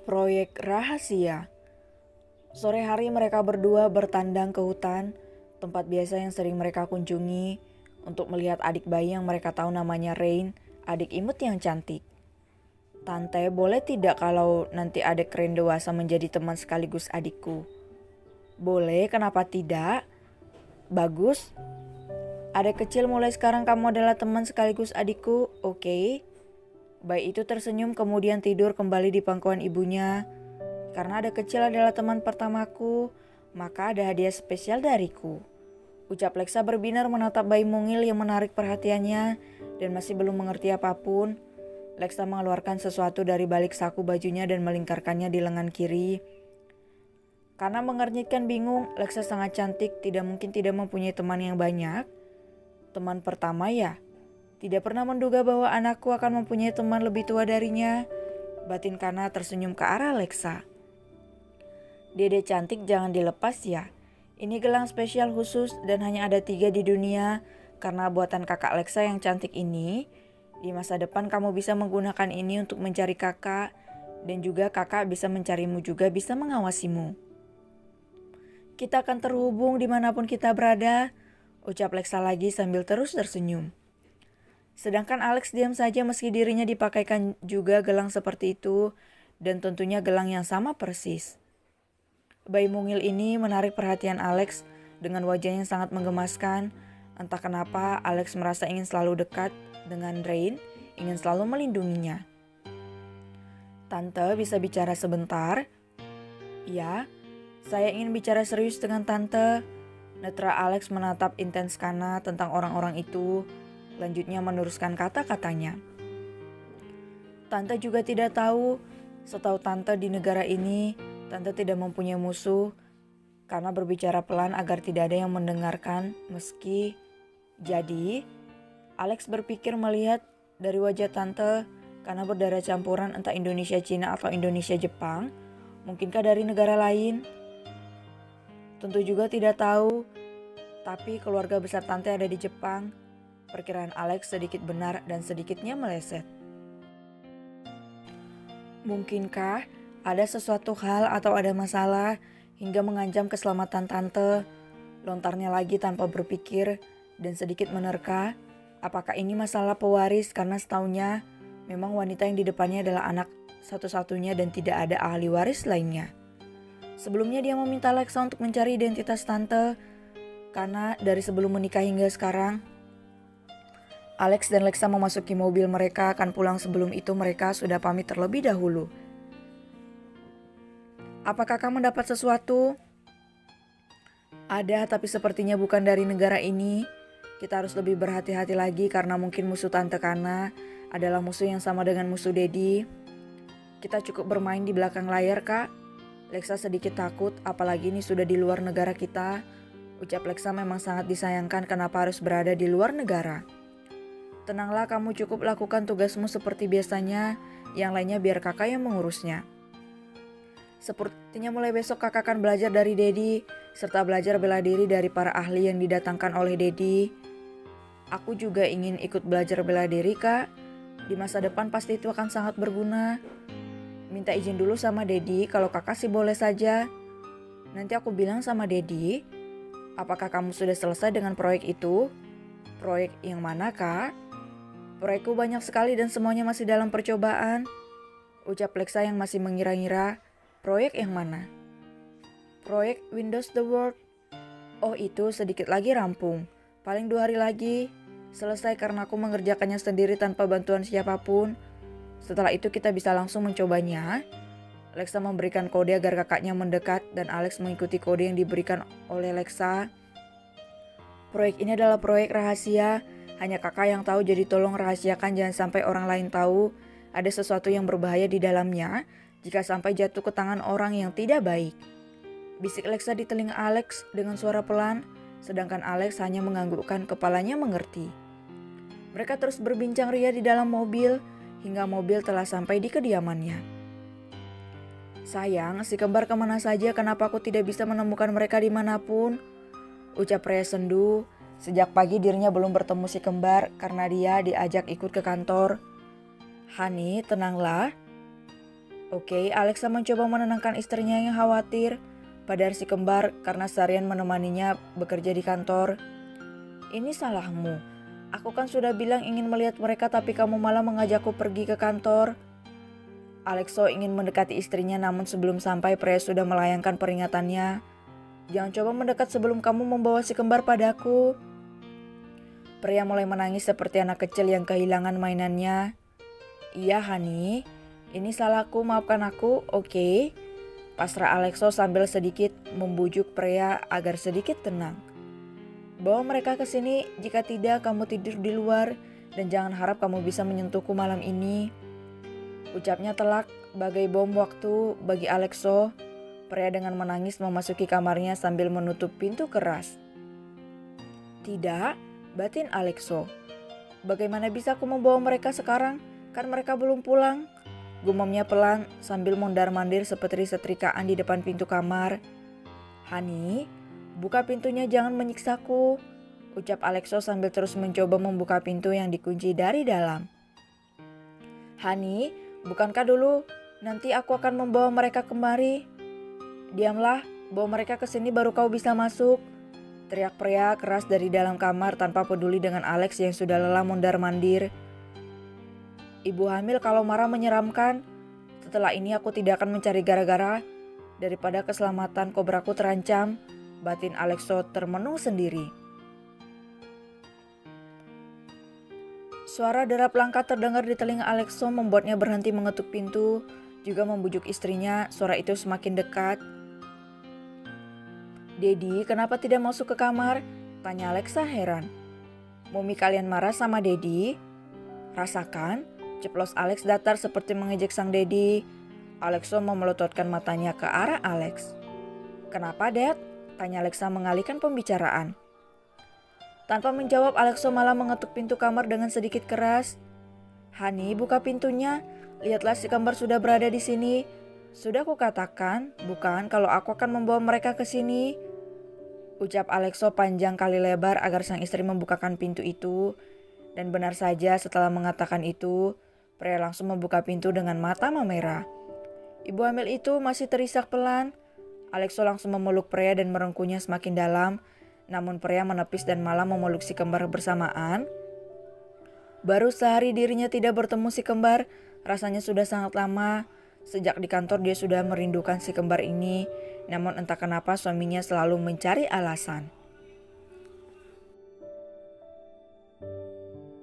Proyek rahasia. Sore hari mereka berdua bertandang ke hutan, tempat biasa yang sering mereka kunjungi, untuk melihat adik bayi yang mereka tahu namanya Rain, adik imut yang cantik. Tante, boleh tidak kalau nanti adik Rain dewasa menjadi teman sekaligus adikku? Boleh, kenapa tidak? Bagus. Adik kecil, mulai sekarang kamu adalah teman sekaligus adikku, oke? Bayi itu tersenyum kemudian tidur kembali di pangkuan ibunya. Karena adik kecil adalah teman pertamaku, maka ada hadiah spesial dariku. Ucap Lexa berbinar menatap bayi mungil yang menarik perhatiannya dan masih belum mengerti apapun. Lexa mengeluarkan sesuatu dari balik saku bajunya dan melingkarkannya di lengan kiri. Karena mengernyitkan bingung, Lexa sangat cantik, tidak mungkin tidak mempunyai teman yang banyak. Teman pertama ya? Tidak pernah menduga bahwa anakku akan mempunyai teman lebih tua darinya. Batin Kana tersenyum ke arah Lexa. Dede cantik, jangan dilepas ya. Ini gelang spesial khusus dan hanya ada 3 di dunia. Karena buatan kakak Lexa yang cantik ini, di masa depan kamu bisa menggunakan ini untuk mencari kakak. Dan juga kakak bisa mencarimu juga bisa mengawasimu. Kita akan terhubung dimanapun kita berada, ucap Lexa lagi sambil terus tersenyum. Sedangkan Alex diam saja meski dirinya dipakaikan juga gelang seperti itu, dan tentunya gelang yang sama persis. Bayi mungil ini menarik perhatian Alex dengan wajah yang sangat menggemaskan. Entah kenapa Alex merasa ingin selalu dekat dengan Rain, ingin selalu melindunginya. Tante, bisa bicara sebentar? Ya, saya ingin bicara serius dengan Tante. Netra Alex menatap intens Kana tentang orang-orang itu. Lanjutnya meneruskan kata-katanya. Tante juga tidak tahu, setahu Tante di negara ini, Tante tidak mempunyai musuh, karena berbicara pelan agar tidak ada yang mendengarkan meski. Jadi, Alex berpikir melihat dari wajah Tante, karena berdarah campuran entah Indonesia Cina atau Indonesia Jepang, mungkinkah dari negara lain? Tentu juga tidak tahu, tapi keluarga besar Tante ada di Jepang. Perkiraan Alex sedikit benar dan sedikitnya meleset. Mungkinkah ada sesuatu hal atau ada masalah hingga mengancam keselamatan Tante? Lontarnya lagi tanpa berpikir dan sedikit menerka. Apakah ini masalah pewaris karena setaunya memang wanita yang di depannya adalah anak satu-satunya dan tidak ada ahli waris lainnya. Sebelumnya dia meminta Lexa untuk mencari identitas Tante karena dari sebelum menikah hingga sekarang, Alex dan Lexa memasuki mobil mereka akan pulang sebelum itu mereka sudah pamit terlebih dahulu. Apakah kamu dapat sesuatu? Ada, tapi sepertinya bukan dari negara ini. Kita harus lebih berhati-hati lagi karena mungkin musuh Tante Kana adalah musuh yang sama dengan musuh Dedi. Kita cukup bermain di belakang layar, Kak. Lexa sedikit takut, apalagi ini sudah di luar negara kita. Ucap Lexa memang sangat disayangkan kenapa harus berada di luar negara. Tenanglah, kamu cukup lakukan tugasmu seperti biasanya, yang lainnya biar kakak yang mengurusnya. Sepertinya mulai besok kakak akan belajar dari Dedi, serta belajar bela diri dari para ahli yang didatangkan oleh Dedi. Aku juga ingin ikut belajar bela diri, Kak. Di masa depan pasti itu akan sangat berguna. Minta izin dulu sama Dedi, kalau kakak sih boleh saja. Nanti aku bilang sama Dedi, apakah kamu sudah selesai dengan proyek itu? Proyek yang mana, Kak? Proyekku banyak sekali dan semuanya masih dalam percobaan. Ucap Lexa yang masih mengira-ngira, proyek yang mana? Proyek Windows the World. Oh itu sedikit lagi rampung. Paling 2 hari lagi. Selesai karena aku mengerjakannya sendiri tanpa bantuan siapapun. Setelah itu kita bisa langsung mencobanya. Lexa memberikan kode agar kakaknya mendekat dan Alex mengikuti kode yang diberikan oleh Lexa. Proyek ini adalah proyek rahasia. Hanya kakak yang tahu, jadi tolong rahasiakan, jangan sampai orang lain tahu. Ada sesuatu yang berbahaya di dalamnya jika sampai jatuh ke tangan orang yang tidak baik. Bisik Lexa di telinga Alex dengan suara pelan, sedangkan Alex hanya menganggukkan kepalanya mengerti. Mereka terus berbincang ria di dalam mobil hingga mobil telah sampai di kediamannya. "Sayang, si kembar kemana saja? Kenapa aku tidak bisa menemukan mereka dimanapun?" ucap pria sendu. Sejak pagi dirinya belum bertemu si kembar karena dia diajak ikut ke kantor. "Hani, tenanglah." Oke, Alexa mencoba menenangkan istrinya yang khawatir. Padahal si kembar karena seharian menemaninya bekerja di kantor. "Ini salahmu. Aku kan sudah bilang ingin melihat mereka tapi kamu malah mengajakku pergi ke kantor." Alexo ingin mendekati istrinya namun sebelum sampai pria sudah melayangkan peringatannya. "Jangan coba mendekat sebelum kamu membawa si kembar padaku." Pria mulai menangis seperti anak kecil yang kehilangan mainannya. "Iya, Hani. Ini salahku, maafkan aku, oke?" pasrah Alexo sambil sedikit membujuk pria agar sedikit tenang. "Bawa mereka ke sini, jika tidak kamu tidur di luar dan jangan harap kamu bisa menyentuhku malam ini." Ucapnya telak bagai bom waktu bagi Alexo. Pria dengan menangis memasuki kamarnya sambil menutup pintu keras. "Tidak," batin Alexo. "Bagaimana bisa aku membawa mereka sekarang? Kan mereka belum pulang," gumamnya pelan sambil mondar-mandir seperti setrikaan di depan pintu kamar. "Hani, buka pintunya, jangan menyiksaku," ucap Alexo sambil terus mencoba membuka pintu yang dikunci dari dalam. "Hani, bukankah dulu, nanti aku akan membawa mereka kemari." "Diamlah, bawa mereka ke sini baru kau bisa masuk," teriak pria keras dari dalam kamar tanpa peduli dengan Alex yang sudah lelah mondar-mandir. "Ibu hamil kalau marah menyeramkan. Setelah ini aku tidak akan mencari gara-gara. Daripada keselamatan kobraku terancam," batin Alexo termenung sendiri. Suara derap langkah terdengar di telinga Alexo membuatnya berhenti mengetuk pintu, juga membujuk istrinya. Suara itu semakin dekat. "Dedi, kenapa tidak masuk ke kamar?" tanya Alexa heran. "Mumi kalian marah sama Dedi?" "Rasakan," ceplos Alex datar seperti mengejek sang Dedi. Alexo memelototkan matanya ke arah Alex. "Kenapa, Dad?" tanya Alexa mengalihkan pembicaraan. Tanpa menjawab, Alexo malah mengetuk pintu kamar dengan sedikit keras. "Hani, buka pintunya. Lihatlah si kembar sudah berada di sini. Sudah kukatakan, bukan kalau aku akan membawa mereka ke sini," ucap Alexo panjang kali lebar agar sang istri membukakan pintu itu. Dan benar saja setelah mengatakan itu, pria langsung membuka pintu dengan mata memerah. Ibu hamil itu masih terisak pelan. Alexo langsung memeluk pria dan merengkuhnya semakin dalam. Namun pria menepis dan malah memeluk si kembar bersamaan. Baru sehari dirinya tidak bertemu si kembar, rasanya sudah sangat lama. Sejak di kantor dia sudah merindukan si kembar ini, namun entah kenapa suaminya selalu mencari alasan.